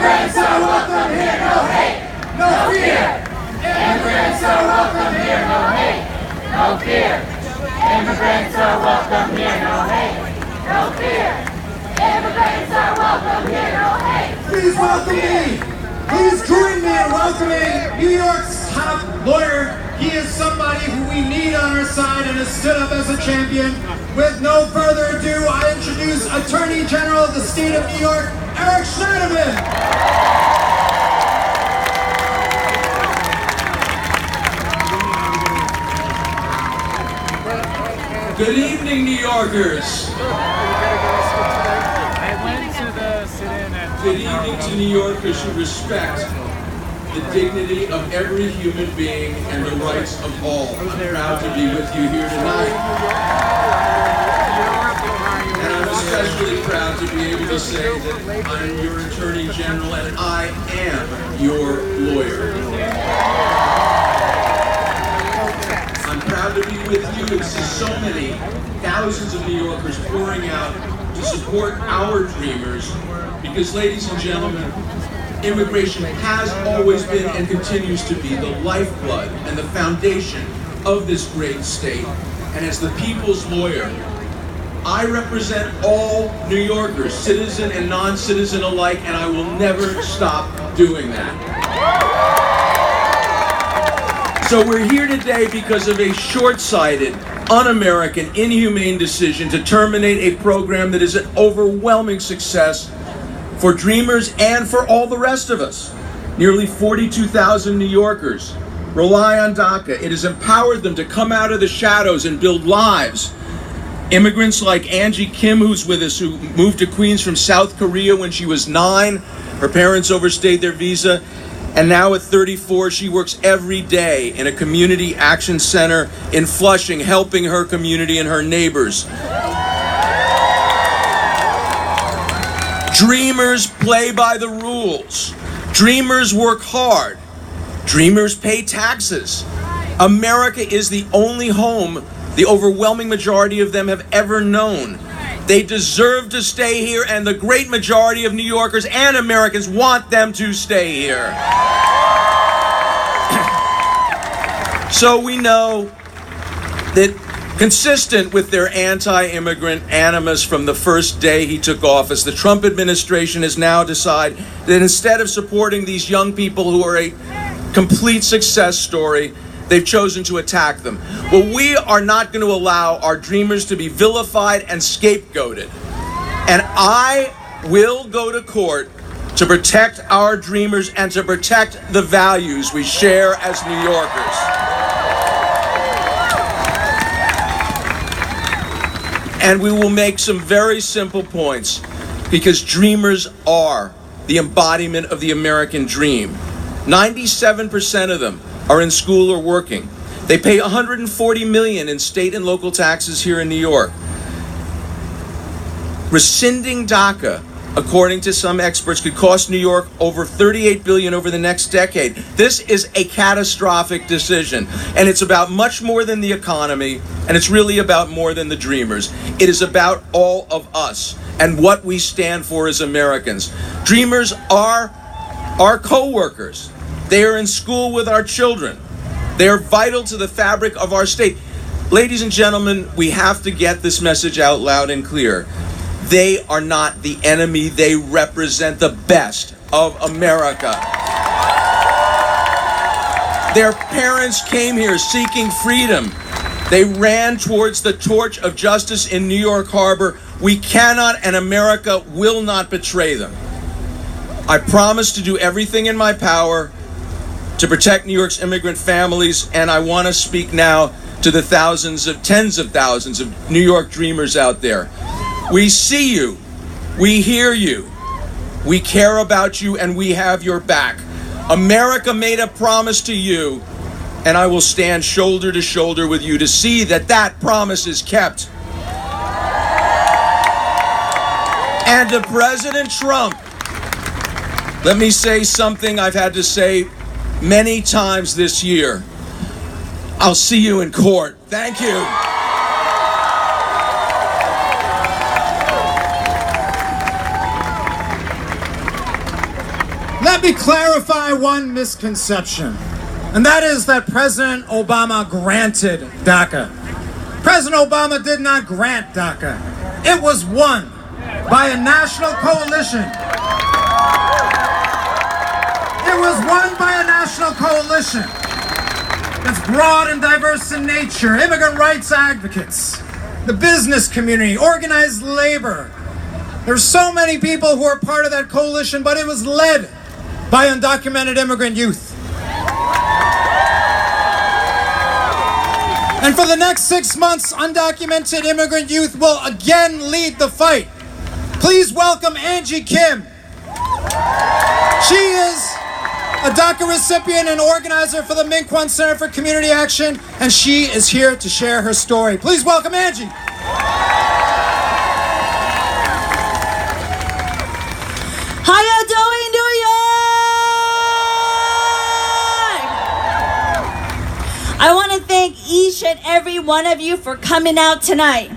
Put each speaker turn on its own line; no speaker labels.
Immigrants are welcome here, no hate, no fear. Immigrants are welcome here, no hate, no fear. Immigrants are welcome here, no hate, no fear. Immigrants are welcome here, no hate.
Please welcome me. Please join me in welcoming New York's top lawyer. He is somebody who we need on our side and has stood up as a champion. With no further ado, I introduce Attorney General of the State of New York, Schneiderman.
Good evening, New Yorkers. Good evening to New Yorkers who respect the dignity of every human being and the rights of all. I'm proud to be with you here tonight. And I'm especially proud to be able to say that I'm your Attorney General and I am your lawyer. I'm proud to be with you and see so many thousands of New Yorkers pouring out to support our dreamers because, ladies and gentlemen, immigration has always been and continues to be the lifeblood and the foundation of this great state. And as the people's lawyer, I represent all New Yorkers, citizen and non-citizen alike, and I will never stop doing that. So we're here today because of a short-sighted, un-American, inhumane decision to terminate a program that is an overwhelming success for dreamers and for all the rest of us. Nearly 42,000 New Yorkers rely on DACA. It has empowered them to come out of the shadows and build lives. Immigrants like Angie Kim, who's with us, who moved to Queens from South Korea when she was 9. Her parents overstayed their visa. And now at 34, she works every day in a community action center in Flushing, helping her community and her neighbors. Dreamers play by the rules. Dreamers work hard. Dreamers pay taxes. America is the only home the overwhelming majority of them have ever known. They deserve to stay here, and the great majority of New Yorkers and Americans want them to stay here. So we know that, consistent with their anti-immigrant animus from the first day he took office, the Trump administration has now decided that instead of supporting these young people who are a complete success story, they've chosen to attack them. Well, we are not going to allow our dreamers to be vilified and scapegoated. And I will go to court to protect our dreamers and to protect the values we share as New Yorkers. And we will make some very simple points, because dreamers are the embodiment of the American dream. 97% of them are in school or working. They pay $140 million in state and local taxes here in New York. Rescinding DACA, according to some experts, could cost New York over $38 billion over the next decade. This is a catastrophic decision, and it's about much more than the economy, and it's really about more than the dreamers. It is about all of us and what we stand for as Americans. Dreamers are our co-workers. They are in school with our children. They are vital to the fabric of our state. Ladies and gentlemen, we have to get this message out loud and clear. They are not the enemy. They represent the best of America. Their parents came here seeking freedom. They ran towards the torch of justice in New York Harbor. We cannot, and America will not, betray them. I promise to do everything in my power to protect New York's immigrant families, and I want to speak now to the tens of thousands of New York dreamers out there. We see you, we hear you, we care about you, and we have your back. America made a promise to you, and I will stand shoulder to shoulder with you to see that that promise is kept. And to President Trump, let me say something I've had to say many times this year. I'll see you in court. Thank you.
Let me clarify one misconception, and that is that President Obama granted DACA. President Obama did not grant DACA. It was won by a national coalition. It was won by a national coalition that's broad and diverse in nature. Immigrant rights advocates, the business community, organized labor. There's so many people who are part of that coalition, but it was led by undocumented immigrant youth. And for the next 6 months, undocumented immigrant youth will again lead the fight. Please welcome Angie Kim. She is a DACA recipient and organizer for the Minkwon Center for Community Action, and she is here to share her story. Please welcome Angie.
How you doing, New York? I want to thank each and every one of you for coming out tonight.